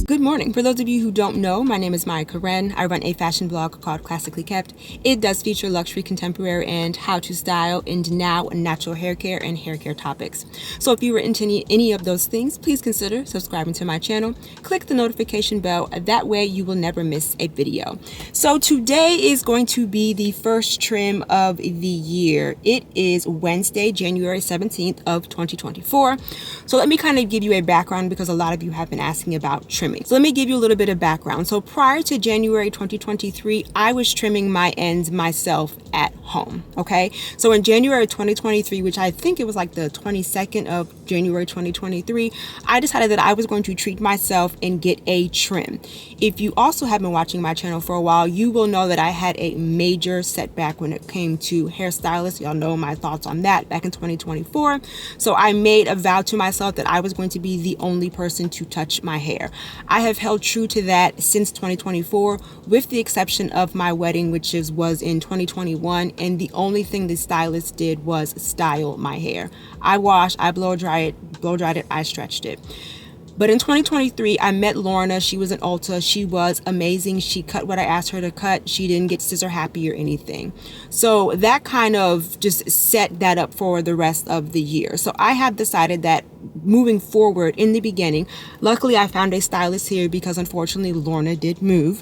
Good morning. For those of you who don't know, my name is Maya Karen. I run a fashion blog called Classically Kept. It does feature luxury, contemporary, and how to style, and now natural hair care and hair care topics. So if you were into any of those things, please consider subscribing to my channel. Click the notification bell. That way you will never miss a video. So today is going to be the first trim of the year. It is Wednesday, January 17th of 2024. So let me kind of give you a background because a lot of you have been asking about trimming. So let me give you a little bit of background. So prior to January 2023, I was trimming my ends myself at home. Okay. So in January 2023, which I think it was like the 22nd of January 2023, I decided that I was going to treat myself and get a trim. If you also have been watching my channel for a while, you will know that I had a major setback when it came to hairstylists. Y'all know my thoughts on that back in 2024. So I made a vow to myself that I was going to be the only person to touch my hair. I have held true to that since 2024, with the exception of my wedding, which was in 2021. And the only thing the stylist did was style my hair. I washed, I blow dried it, I stretched it. But in 2023, I met Lorna. She was an Ulta. She was amazing. She cut what I asked her to cut. She didn't get scissor happy or anything. So that kind of just set that up for the rest of the year. So I have decided that moving forward in the beginning, luckily I found a stylist here because unfortunately Lorna did move.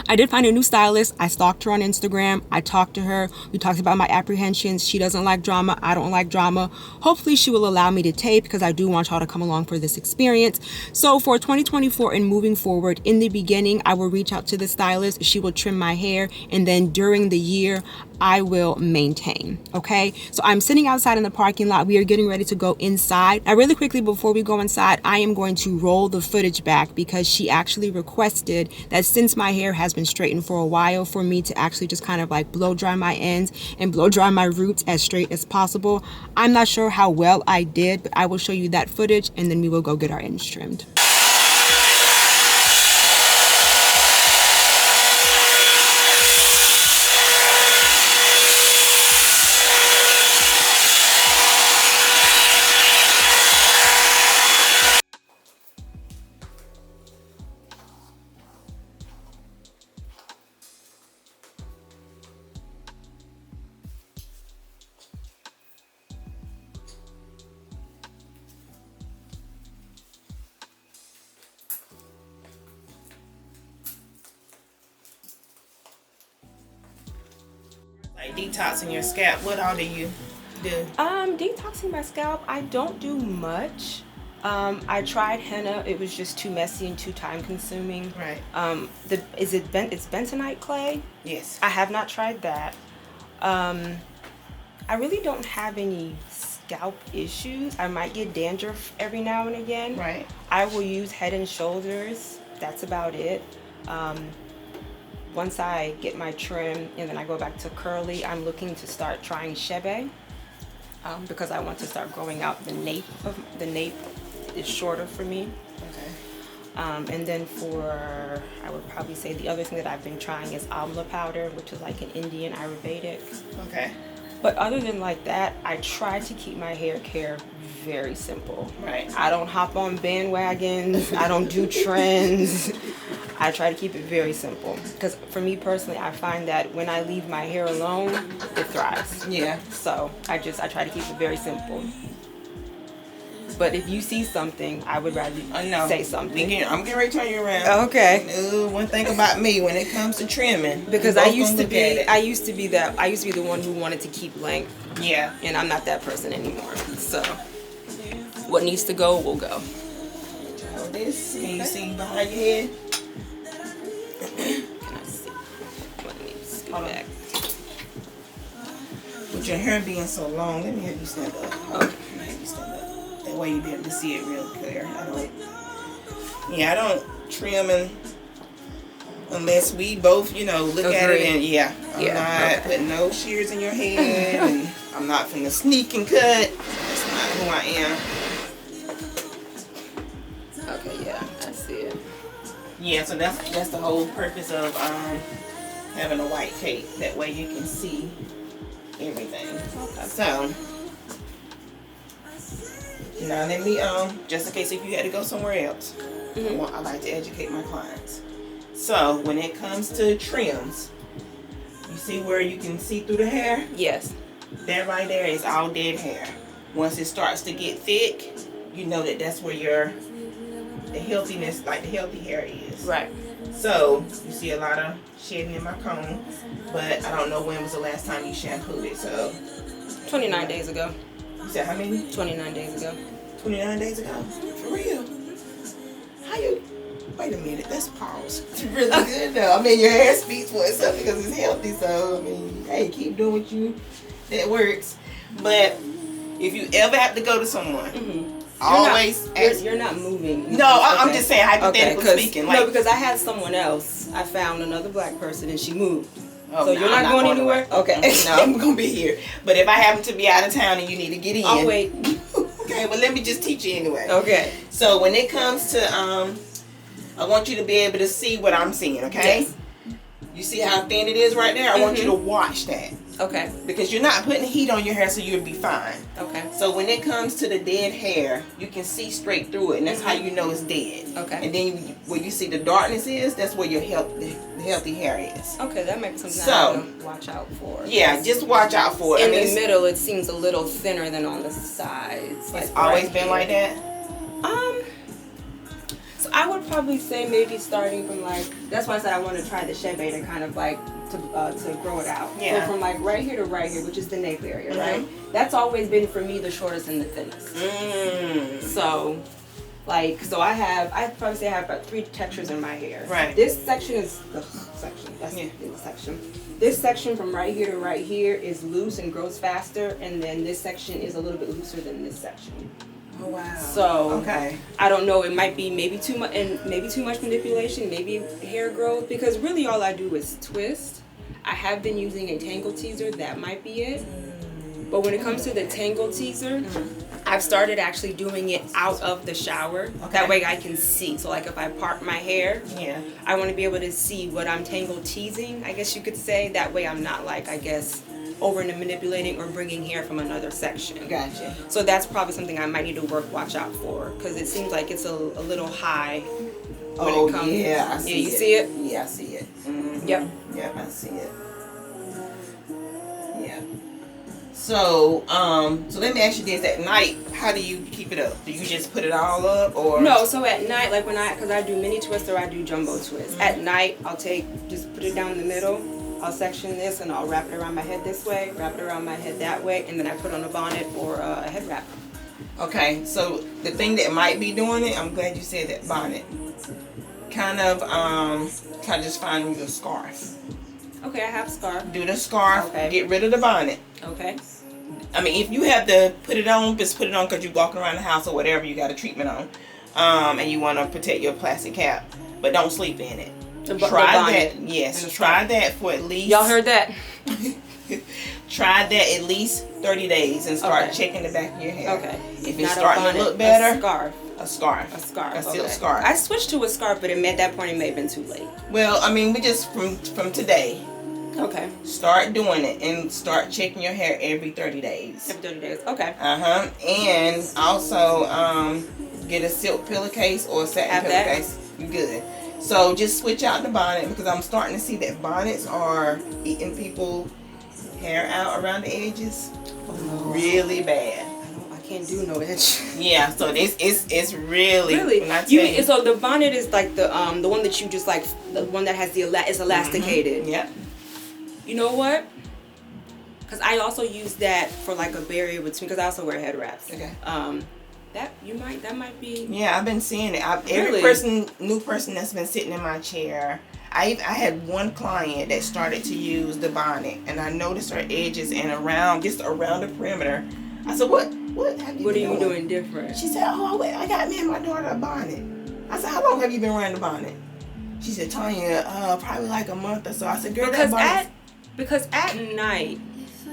I did find a new stylist. I stalked her on Instagram. I talked to her. We talked about my apprehensions. She doesn't like drama. I don't like drama. Hopefully she will allow me to tape because I do want y'all to come along for this experience. So for 2024 and moving forward, in the beginning, I will reach out to the stylist. She will trim my hair. And then during the year, I will maintain. Okay. So I'm sitting outside in the parking lot. We are getting ready to go inside. Now, really quickly, before we go inside, I am going to roll the footage back because she actually requested that since my hair has been straightened for a while, for me to actually just kind of like blow dry my ends and blow dry my roots as straight as possible. I'm not sure how well I did, but I will show you that footage and then we will go get our ends trimmed. Like detoxing your scalp, what all do you do? Detoxing my scalp, I don't do much. I tried henna. It was just too messy and too time consuming. Right. It's bentonite clay? Yes. I have not tried that. I really don't have any scalp issues. I might get dandruff every now and again. Right. I will use Head and Shoulders. That's about it. Once I get my trim and then I go back to curly, I'm looking to start trying Chebe because I want to start growing out the nape. The nape is shorter for me. Okay. And then I would probably say the other thing that I've been trying is amla powder, which is like an Indian Ayurvedic. Okay. But other than like that, I try to keep my hair care very simple. Right. I don't hop on bandwagons. I don't do trends. I try to keep it very simple because for me personally, I find that when I leave my hair alone, it thrives. Yeah. So I try to keep it very simple. But if you see something, I would rather say something. I'm getting ready to turn you around. Okay. One thing about me when it comes to trimming, because I used to be the one who wanted to keep length. Yeah. And I'm not that person anymore. So what needs to go will go. Can you see behind your head? Can I see? Let me scoot back. With your hair being so long, let me have you stand up. Okay. Let me have you stand up. That way you'll be able to see it real clear. I don't trim unless we both, look at it and I'm not putting no shears in your head and I'm not finna sneak and cut. That's not who I am. Okay, yeah, I see it. Yeah, so that's the whole purpose of having a white tape. That way you can see everything. Okay. So Now let me just in case if you had to go somewhere else, I like to educate my clients. So when it comes to trims, you see where you can see through the hair? Yes. That right there is all dead hair. Once it starts to get thick, you know that that's where the healthiness, like the healthy hair is. Right. So you see a lot of shedding in my comb, but I don't know when was the last time you shampooed it. So 29 days ago. You said how many? 29 days ago. 29 days ago? For real? How you? Wait a minute. Let's pause. It's really good though. I mean, your hair speaks for itself because it's healthy. So I mean, hey, keep doing that works. But if you ever have to go to someone, always ask. You're not moving. No, I'm just saying hypothetically speaking. No, because I had someone else. I found another black person and she moved. Oh, so you're not going anywhere? Okay. No, I'm going to be here. But if I happen to be out of town and you need to get in. I'll wait. Okay, well, let me just teach you anyway. Okay. So when it comes to, I want you to be able to see what I'm seeing, okay? Yes. You see how thin it is right there? I want you to watch that. Okay. Because you're not putting heat on your hair, so you'll be fine. Okay. So when it comes to the dead hair, you can see straight through it, and that's how you know it's dead. Okay. And then where you see the darkness is, that's where your healthy hair is. Okay, that might be something I have to watch out for. Yeah, just watch out for it. In the middle, it seems a little thinner than on the sides. It's always been like that? So I would probably say maybe starting from that's why I said I want to try the Chevy to kind of to grow it out. Yeah. So from right here to right here, which is the nape area, right? That's always been for me the shortest and the thinnest. So, so I'd probably say I have about 3 textures in my hair. Right. This section is the section. That's the section. This section from right here to right here is loose and grows faster, and then this section is a little bit looser than this section. Oh wow. So okay. I don't know. It might be maybe too much manipulation, maybe hair growth, because really all I do is twist. I have been using a tangle teaser. That might be it. But when it comes to the tangle teaser, I've started actually doing it out of the shower. Okay. That way I can see. So if I part my hair, I want to be able to see what I'm tangle teasing, I guess you could say. That way I'm not over manipulating or bringing hair from another section. Gotcha. So that's probably something I might need to watch out for, because it seems like it's a little high. When it comes. Yeah, I see you see it? Yeah, I see it. Yep. Yep, I see it. Yeah. So, so let me ask you this: at night, how do you keep it up? Do you just put it all up, or no? So at night, because I do mini twist or I do jumbo twist. At night, I'll just put it down in the middle. I'll section this and I'll wrap it around my head this way, wrap it around my head that way, and then I put on a bonnet or a head wrap. Okay, so the thing that might be doing it, I'm glad you said that, bonnet. Kind of try to just find you a scarf. Okay, I have a scarf. Do the scarf. Okay. Get rid of the bonnet. Okay. I mean, if you have to put it on, just put it on because you're walking around the house or whatever, you got a treatment on, and you want to protect your plastic cap, but don't sleep in it. Try that. Yes, try that for at least. Y'all heard that? Try that at least 30 days and start checking the back of your hair. Okay. If it's starting to look better, a scarf. A silk scarf. I switched to a scarf, but at that point it may have been too late. Well, I mean, we just from today. Okay. Start doing it and start checking your hair every 30 days. Every 30 days. Okay. And also get a silk pillowcase or a satin pillowcase. You're good. So just switch out the bonnet, because I'm starting to see that bonnets are eating people's hair out around the edges really bad. I can't do no edge. Yeah, so it's really. So the bonnet is like the one that you just the one that has it's elasticated. Yeah. You know what? Because I also use that for a barrier between, because I also wear head wraps. Okay. That might be. Yeah, I've been seeing it. Every new person that's been sitting in my chair. I had one client that started to use the bonnet, and I noticed her edges and around the perimeter. I said, "What have you? What are you doing different?" She said, "Oh, I got me and my daughter a bonnet." I said, "How long have you been wearing the bonnet?" She said, "Tanya, probably a month or so." I said, "Girl, because at night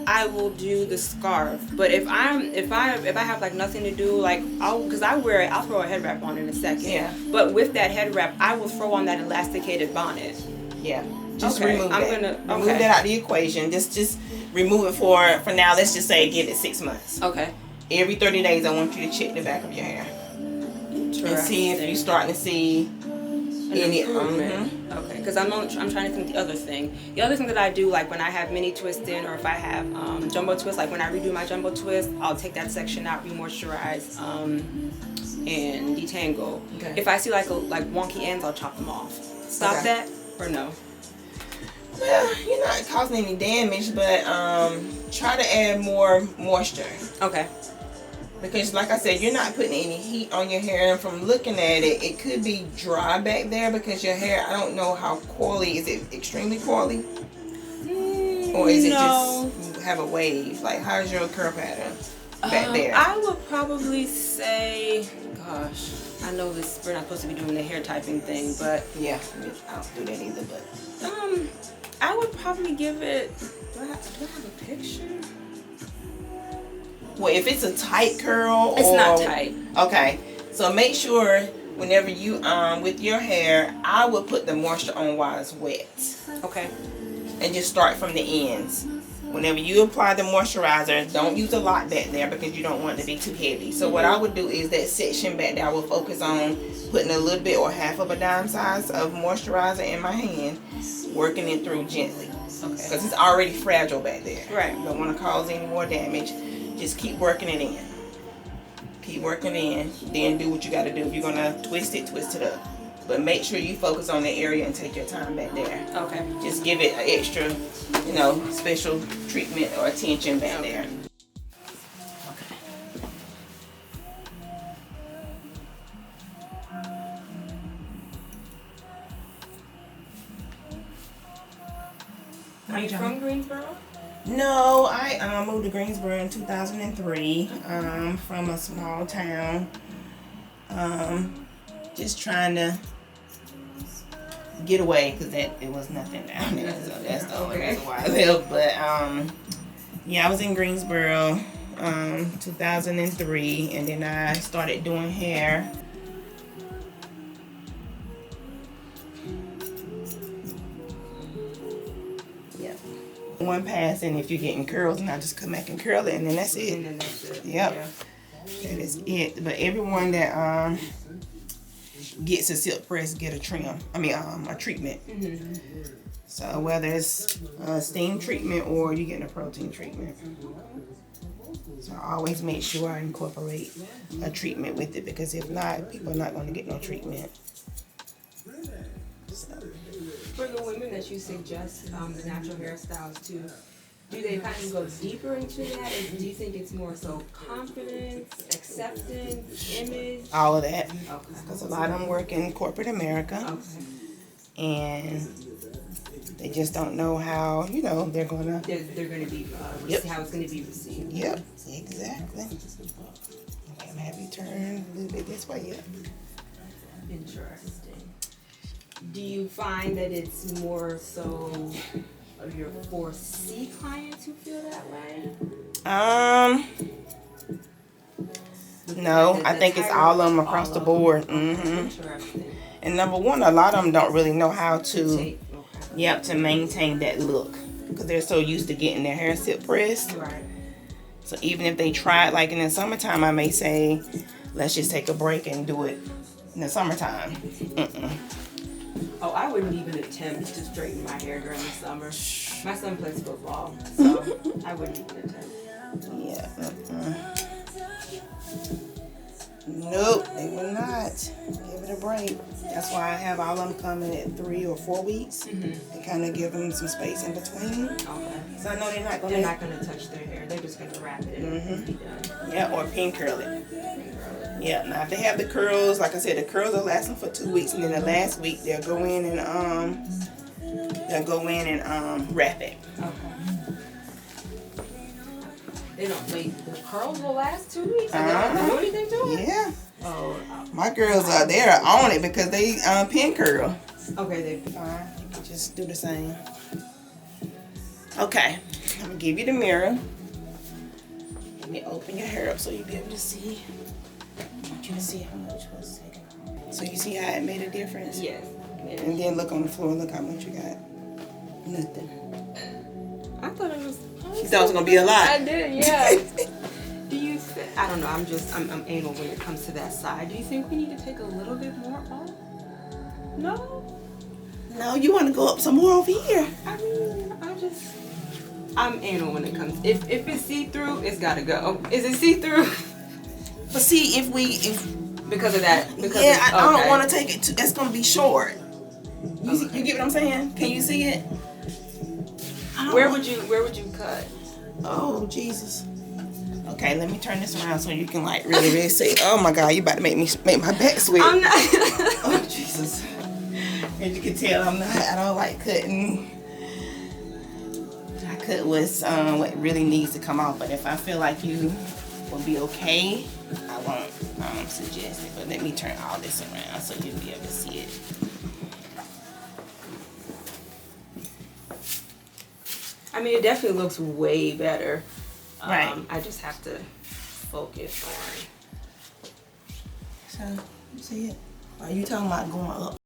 I will do the scarf, but if I have nothing to do, I'll throw a head wrap on in a second. Yeah. But with that head wrap, I will throw on that elasticated bonnet. Yeah. Just remove that. Remove that out of the equation. Just remove it for now. Let's just say give it 6 months. Okay. every 30 days I want you to check the back of your hair and see if you're starting to see any improvement. Okay, because I'm trying to think the other thing. The other thing that I do, like when I have mini twisting or if I have jumbo twist, like when I redo my jumbo twist, I'll take that section out, remoisturize, and detangle. Okay. If I see like wonky ends, I'll chop them off. Stop that or no? Well, you're not causing any damage, but try to add more moisture. Okay. Because like I said, you're not putting any heat on your hair, and from looking at it, it could be dry back there because your hair, I don't know how coily. Is it extremely coily? Or is it just have a wave? Like, how's your curl pattern back there? I would probably say, gosh, I know this, we're not supposed to be doing the hair typing thing, but yeah, I don't do that either, but I would probably give it, do I have a picture? Well, if it's a tight curl, it's not tight. Okay, so make sure whenever you with your hair, I would put the moisture on while it's wet. Okay. And just start from the ends. Whenever you apply the moisturizer, don't use a lot back there because you don't want it to be too heavy. So what I would do is that section back there, I will focus on putting a little bit or half of a dime size of moisturizer in my hand, working it through gently. Okay. Because it's already fragile back there. Right. You don't want to cause any more damage. Just keep working it in. Keep working in. Then do what you got to do. If you're going to twist it up. But make sure you focus on the area and take your time back there. Okay. Just give it an extra, special treatment or attention back there. Are you from Greensboro? No, I moved to Greensboro in 2003 from a small town. Just trying to get away because it was nothing down there. So that's the only reason why I left. But yeah, I was in Greensboro 2003, and then I started doing hair. One pass, and if you're getting curls, and I just come back and curl it, and then that's it. Yep, yeah. That is it. But everyone that gets a silk press get a trim. A treatment. So whether it's a steam treatment or you're getting a protein treatment. So I always make sure I incorporate a treatment with it, because if not, people are not going to get no treatment. For the women that you suggest the natural hairstyles to, do they kind of go deeper into that? Or do you think it's more so confidence, acceptance, image? All of that. Okay. Because a lot of them work in corporate America. Okay. And they just don't know how, they're going to... They're going to be, how it's going to be received. Yep, exactly. Okay, I'm going to have you turn a little bit this way. Yep. Interesting. Do you find that it's more so of your 4C clients who feel that way? No, I think it's all of them across the board. Interesting. And number one, a lot of them don't really know how to, to maintain that look, because they're so used to getting their hair silk pressed. Right. So even if they try it, like in the summertime, I may say, let's just take a break and do it in the summertime. Oh, I wouldn't even attempt to straighten my hair during the summer. My son plays football, so I wouldn't even attempt. Yeah. Nope, they will not. Give it a break. That's why I have all of them coming at 3 or 4 weeks. And kind of give them some space in between. Okay. So I know they're not going to touch their hair. They're just going to wrap it and be done. Yeah, or pin curl it. Yeah, now if they have the curls, like I said, the curls will last them for 2 weeks, and then the last week they'll go in and wrap it. Okay. They don't wait. The curls will last 2 weeks. And they don't do anything to it. Yeah. Oh, my girls they're on it because they pin curl. Okay, they. You can just do the same. Okay, I'm gonna give you the mirror. Let me open your hair up so you'll be able to see. I want you to see how much was taken off. So you see how it made a difference? Yes. And then look on the floor. Look how much you got. Nothing. I thought it was. You thought it was gonna be a lot. I did, yeah. Do you think? I don't know, I'm anal when it comes to that side. Do you think we need to take a little bit more off? No? No, you want to go up some more over here. I mean, I'm anal when it comes. If it's see-through, it's gotta go. Is it see-through? But see, if because of that. I don't want to take it. That's gonna be short. You get what I'm saying? Can you see it? Where would you cut? Oh Jesus. Okay, let me turn this around so you can like really see. Oh my God, you about to make my back sweat. I'm not. Oh Jesus. As you can tell, I don't like cutting. I cut what really needs to come off, but if I feel like you will be okay, I won't suggest it. But let me turn all this around so you'll be able to see it. I mean, it definitely looks way better. Right. I just have to focus on. So, you see it? Are you talking about going up?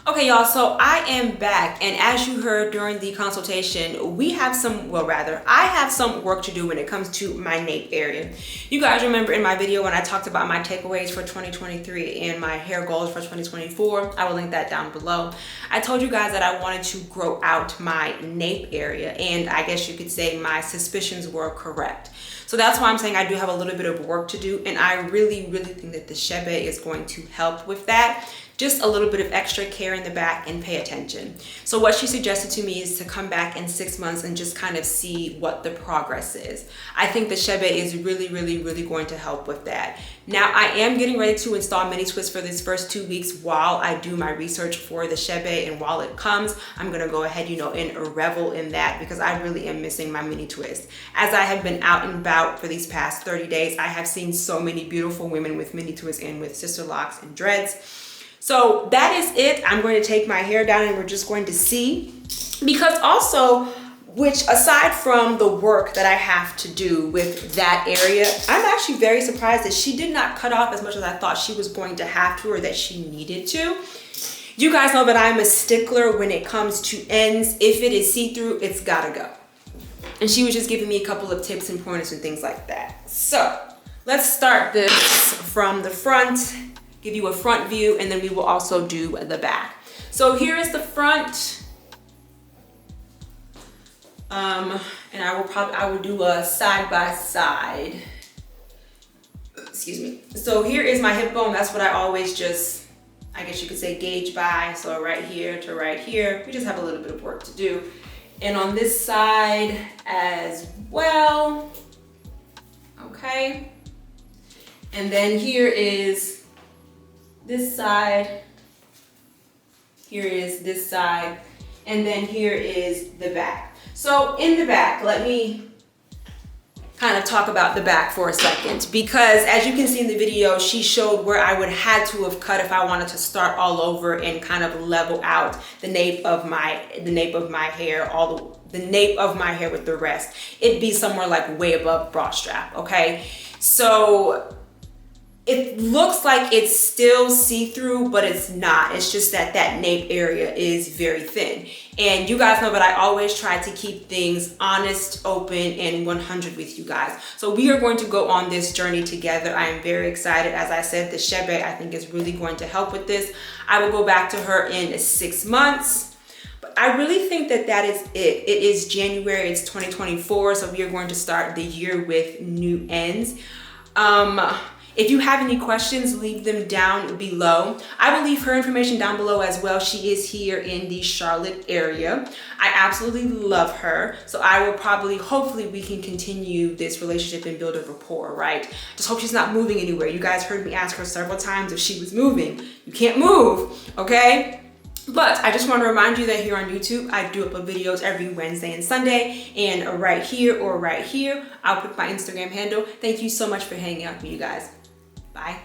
Okay, y'all, so I am back, and as you heard during the consultation, I have some work to do when it comes to my nape area. You guys remember in my video when I talked about my takeaways for 2023 and my hair goals for 2024, I will link that down below. I told you guys that I wanted to grow out my nape area, and I guess you could say my suspicions were correct. So that's why I'm saying I do have a little bit of work to do, and I really think that the Shebe is going to help with that. Just a little bit of extra care in the back and pay attention. So what she suggested to me is to come back in 6 months and just kind of see what the progress is. I think the Shebe is really going to help with that. Now I am getting ready to install mini twists for these first 2 weeks while I do my research for the Shebe, and while it comes, I'm gonna go ahead, and revel in that because I really am missing my mini twist. As I have been out and about for these past 30 days, I have seen so many beautiful women with mini twists and with sister locks and dreads. So that is it. I'm going to take my hair down and we're just going to see. Because also, which aside from the work that I have to do with that area, I'm actually very surprised that she did not cut off as much as I thought she was going to have to or that she needed to. You guys know that I'm a stickler when it comes to ends. If it is see-through, it's gotta go. And she was just giving me a couple of tips and pointers and things like that. So let's start this from the front, give you a front view, and then we will also do the back. So here is the front. And I will do a side by side. Excuse me. So here is my hip bone. That's what I always just, I guess you could say, gauge by. So right here to right here. We just have a little bit of work to do. And on this side as well. Okay. And then here is this side. Here is this side. And then here is the back. So in the back, let me kind of talk about the back for a second, because as you can see in the video, she showed where I would had to have cut if I wanted to start all over and kind of level out the nape of my hair, the nape of my hair with the rest. It'd be somewhere like way above bra strap, okay? So it looks like it's still see-through, but it's not. It's just that that nape area is very thin. And you guys know that I always try to keep things honest, open, and 100 with you guys. So we are going to go on this journey together. I am very excited. As I said, the Shebe I think is really going to help with this. I will go back to her in 6 months. But I really think that that is it. It is January, it's 2024, so we are going to start the year with new ends. If you have any questions, leave them down below. I will leave her information down below as well. She is here in the Charlotte area. I absolutely love her. So I will probably, hopefully we can continue this relationship and build a rapport, right? Just hope she's not moving anywhere. You guys heard me ask her several times if she was moving. You can't move, okay? But I just want to remind you that here on YouTube, I do upload videos every Wednesday and Sunday, and right here or right here, I'll put my Instagram handle. Thank you so much for hanging out with me, you guys. Bye.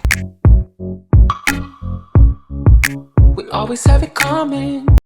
We always have it coming.